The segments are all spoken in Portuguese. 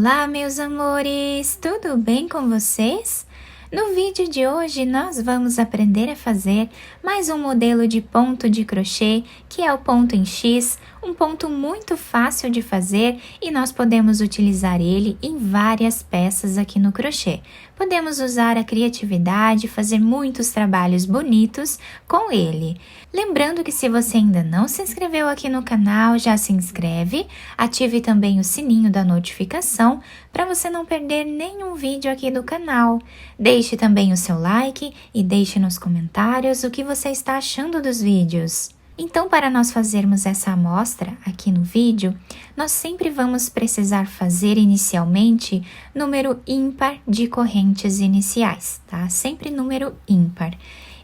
Olá, meus amores! Tudo bem com vocês? No vídeo de hoje, nós vamos aprender a fazer mais um modelo de ponto de crochê, que é o ponto em X, um ponto muito fácil de fazer e nós podemos utilizar ele em várias peças aqui no crochê. Podemos usar a criatividade, fazer muitos trabalhos bonitos com ele. Lembrando que se você ainda não se inscreveu aqui no canal, já se inscreve, ative também o sininho da notificação para você não perder nenhum vídeo aqui do canal. Deixe também o seu like e deixe nos comentários o que você está achando dos vídeos. Então, para nós fazermos essa amostra aqui no vídeo, nós sempre vamos precisar fazer inicialmente número ímpar de correntes iniciais, tá? Sempre número ímpar.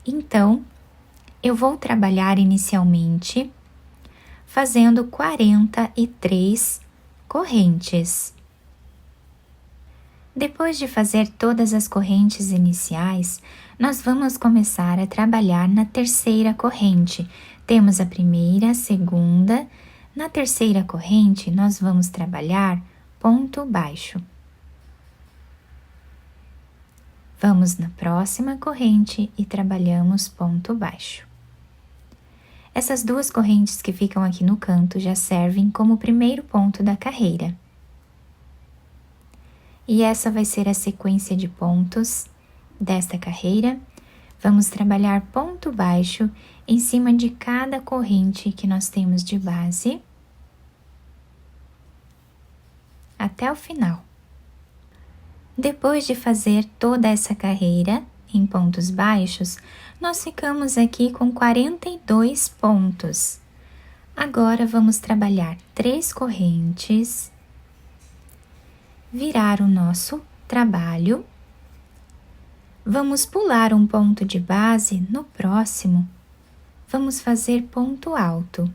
Então, eu vou trabalhar inicialmente fazendo 43 correntes. Depois de fazer todas as correntes iniciais, nós vamos começar a trabalhar na terceira corrente. Temos a primeira, a segunda. Na terceira corrente, nós vamos trabalhar ponto baixo. Vamos na próxima corrente e trabalhamos ponto baixo. Essas duas correntes que ficam aqui no canto já servem como primeiro ponto da carreira. E essa vai ser a sequência de pontos desta carreira. Vamos trabalhar ponto baixo em cima de cada corrente que nós temos de base até o final. Depois de fazer toda essa carreira em pontos baixos, nós ficamos aqui com 42 pontos. Agora vamos trabalhar 3 correntes, virar o nosso trabalho. Vamos pular um ponto de base, no próximo, vamos fazer ponto alto.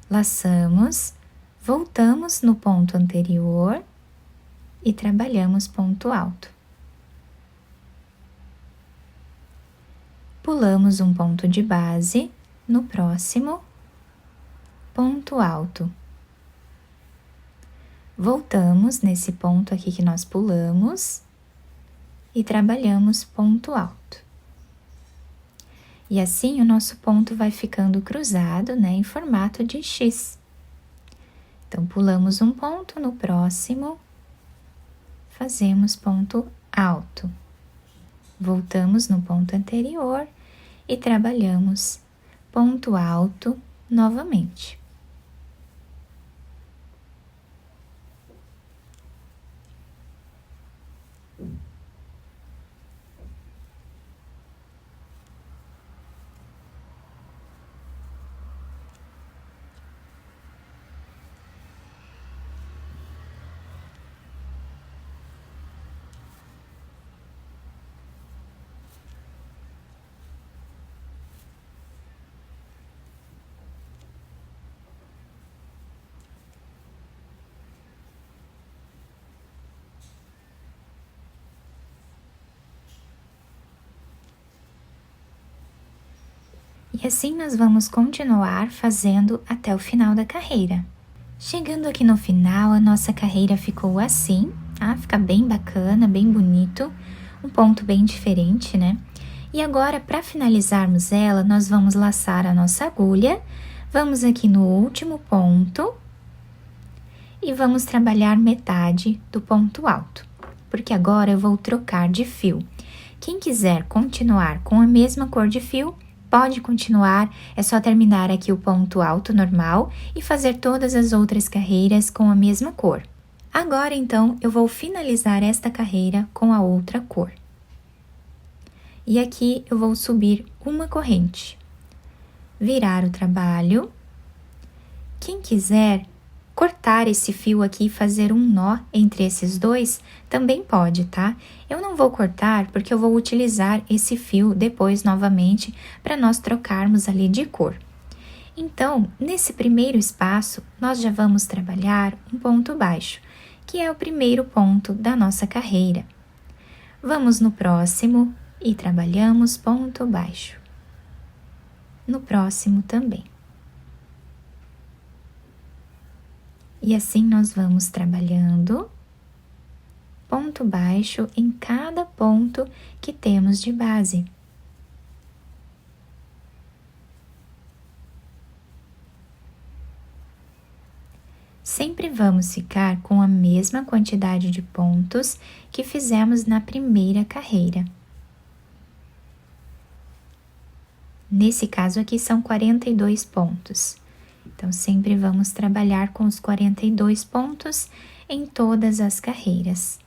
Laçamos, voltamos no ponto anterior e trabalhamos ponto alto. Pulamos um ponto de base, no próximo, ponto alto. Voltamos nesse ponto aqui que nós pulamos e trabalhamos ponto alto. E assim o nosso ponto vai ficando cruzado, né, em formato de X. Então, pulamos um ponto, no próximo, fazemos ponto alto. Voltamos no ponto anterior e trabalhamos ponto alto novamente. E assim nós vamos continuar fazendo até o final da carreira. Chegando aqui no final, a nossa carreira ficou assim, tá? Fica bem bacana, bem bonito, um ponto bem diferente, né? E agora, para finalizarmos ela, nós vamos laçar a nossa agulha, vamos aqui no último ponto e vamos trabalhar metade do ponto alto, porque agora eu vou trocar de fio. Quem quiser continuar com a mesma cor de fio, pode continuar, é só terminar aqui o ponto alto normal e fazer todas as outras carreiras com a mesma cor. Agora, então, eu vou finalizar esta carreira com a outra cor. E aqui eu vou subir uma corrente, virar o trabalho. Quem quiser cortar esse fio aqui e fazer um nó entre esses dois, também pode, tá? Eu não vou cortar porque eu vou utilizar esse fio depois novamente para nós trocarmos ali de cor. Então, nesse primeiro espaço, nós já vamos trabalhar um ponto baixo, que é o primeiro ponto da nossa carreira. Vamos no próximo e trabalhamos ponto baixo. No próximo também. E assim nós vamos trabalhando ponto baixo em cada ponto que temos de base. Sempre vamos ficar com a mesma quantidade de pontos que fizemos na primeira carreira. Nesse caso aqui são 42 pontos. Então, sempre vamos trabalhar com os 42 pontos em todas as carreiras.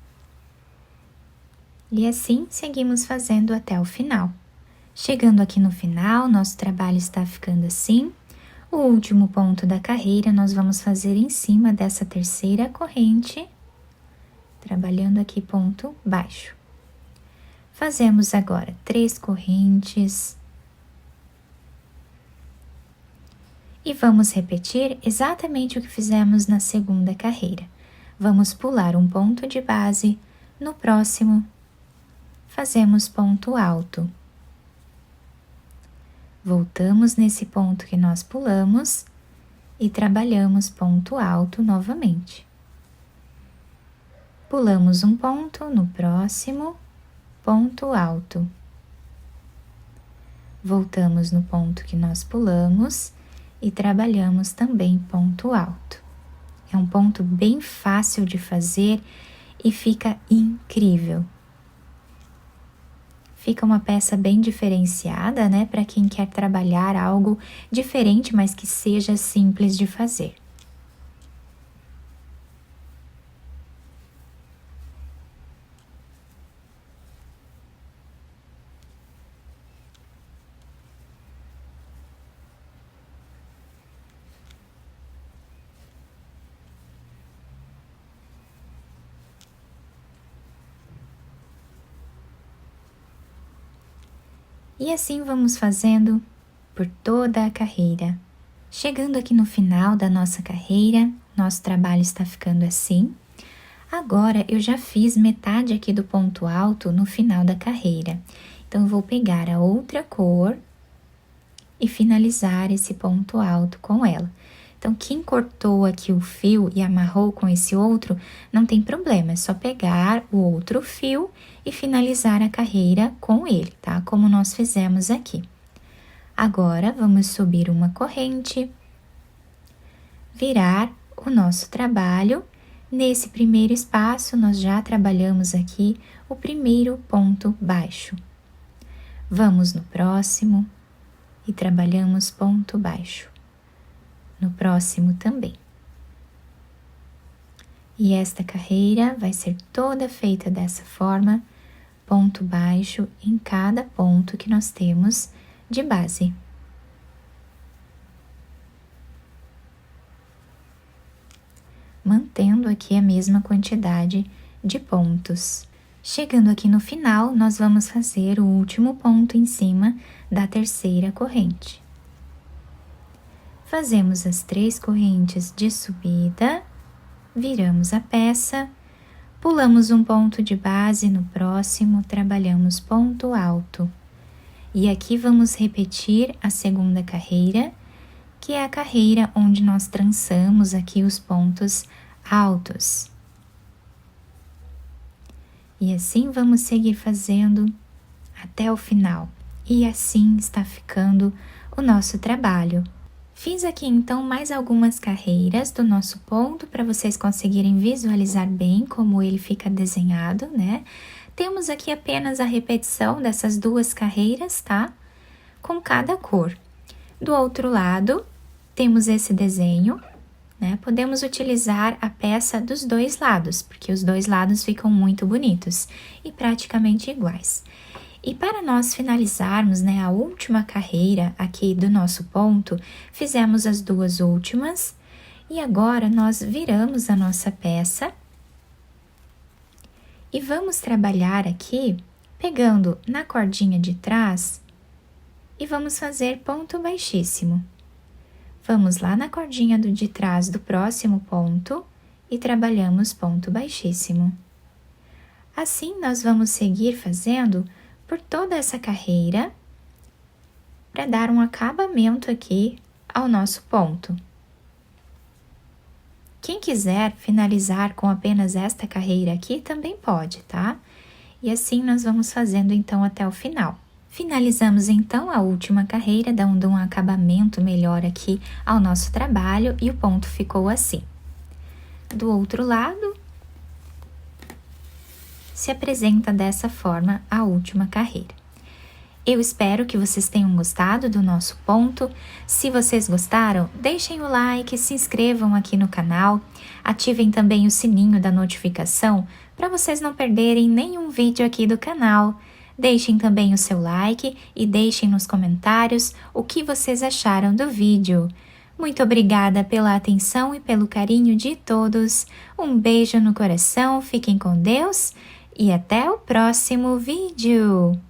E assim, seguimos fazendo até o final. Chegando aqui no final, nosso trabalho está ficando assim. O último ponto da carreira nós vamos fazer em cima dessa terceira corrente, trabalhando aqui ponto baixo. Fazemos agora 3 correntes. E vamos repetir exatamente o que fizemos na segunda carreira. Vamos pular um ponto de base, no próximo, fazemos ponto alto. Voltamos nesse ponto que nós pulamos e trabalhamos ponto alto novamente. Pulamos um ponto, no próximo, ponto alto. Voltamos no ponto que nós pulamos e trabalhamos também ponto alto. É um ponto bem fácil de fazer e fica incrível. Fica uma peça bem diferenciada, né, para quem quer trabalhar algo diferente, mas que seja simples de fazer. E assim vamos fazendo por toda a carreira. Chegando aqui no final da nossa carreira, nosso trabalho está ficando assim. Agora eu já fiz metade aqui do ponto alto no final da carreira. Então eu vou pegar a outra cor e finalizar esse ponto alto com ela. Então, quem cortou aqui o fio e amarrou com esse outro, não tem problema, é só pegar o outro fio e finalizar a carreira com ele, tá? Como nós fizemos aqui. Agora, vamos subir uma corrente, virar o nosso trabalho. Nesse primeiro espaço, nós já trabalhamos aqui o primeiro ponto baixo. Vamos no próximo e trabalhamos ponto baixo. No próximo também. E esta carreira vai ser toda feita dessa forma, ponto baixo em cada ponto que nós temos de base. Mantendo aqui a mesma quantidade de pontos. Chegando aqui no final, nós vamos fazer o último ponto em cima da terceira corrente. Fazemos as 3 correntes de subida, viramos a peça, pulamos um ponto de base, no próximo trabalhamos ponto alto. E aqui vamos repetir a segunda carreira, que é a carreira onde nós trançamos aqui os pontos altos. E assim vamos seguir fazendo até o final. E assim está ficando o nosso trabalho. Fiz aqui então mais algumas carreiras do nosso ponto para vocês conseguirem visualizar bem como ele fica desenhado, né? Temos aqui apenas a repetição dessas 2 carreiras, tá? Com cada cor. Do outro lado, temos esse desenho, né? Podemos utilizar a peça dos 2 lados, porque os 2 lados ficam muito bonitos e praticamente iguais. E para nós finalizarmos, né, a última carreira aqui do nosso ponto, fizemos as 2 últimas e agora nós viramos a nossa peça e vamos trabalhar aqui pegando na cordinha de trás e vamos fazer ponto baixíssimo. Vamos lá na cordinha de trás do próximo ponto e trabalhamos ponto baixíssimo. Assim, nós vamos seguir fazendo por toda essa carreira, para dar um acabamento aqui ao nosso ponto, Quem quiser finalizar com apenas esta carreira aqui, também pode, tá? E assim nós vamos fazendo então até o final. Finalizamos então a última carreira, dando um acabamento melhor aqui ao nosso trabalho e o ponto ficou assim. Do outro lado, se apresenta dessa forma a última carreira. Eu espero que vocês tenham gostado do nosso ponto. Se vocês gostaram, deixem o like, se inscrevam aqui no canal, ativem também o sininho da notificação para vocês não perderem nenhum vídeo aqui do canal. Deixem também o seu like e deixem nos comentários o que vocês acharam do vídeo. Muito obrigada pela atenção e pelo carinho de todos. Um beijo no coração, fiquem com Deus e até o próximo vídeo!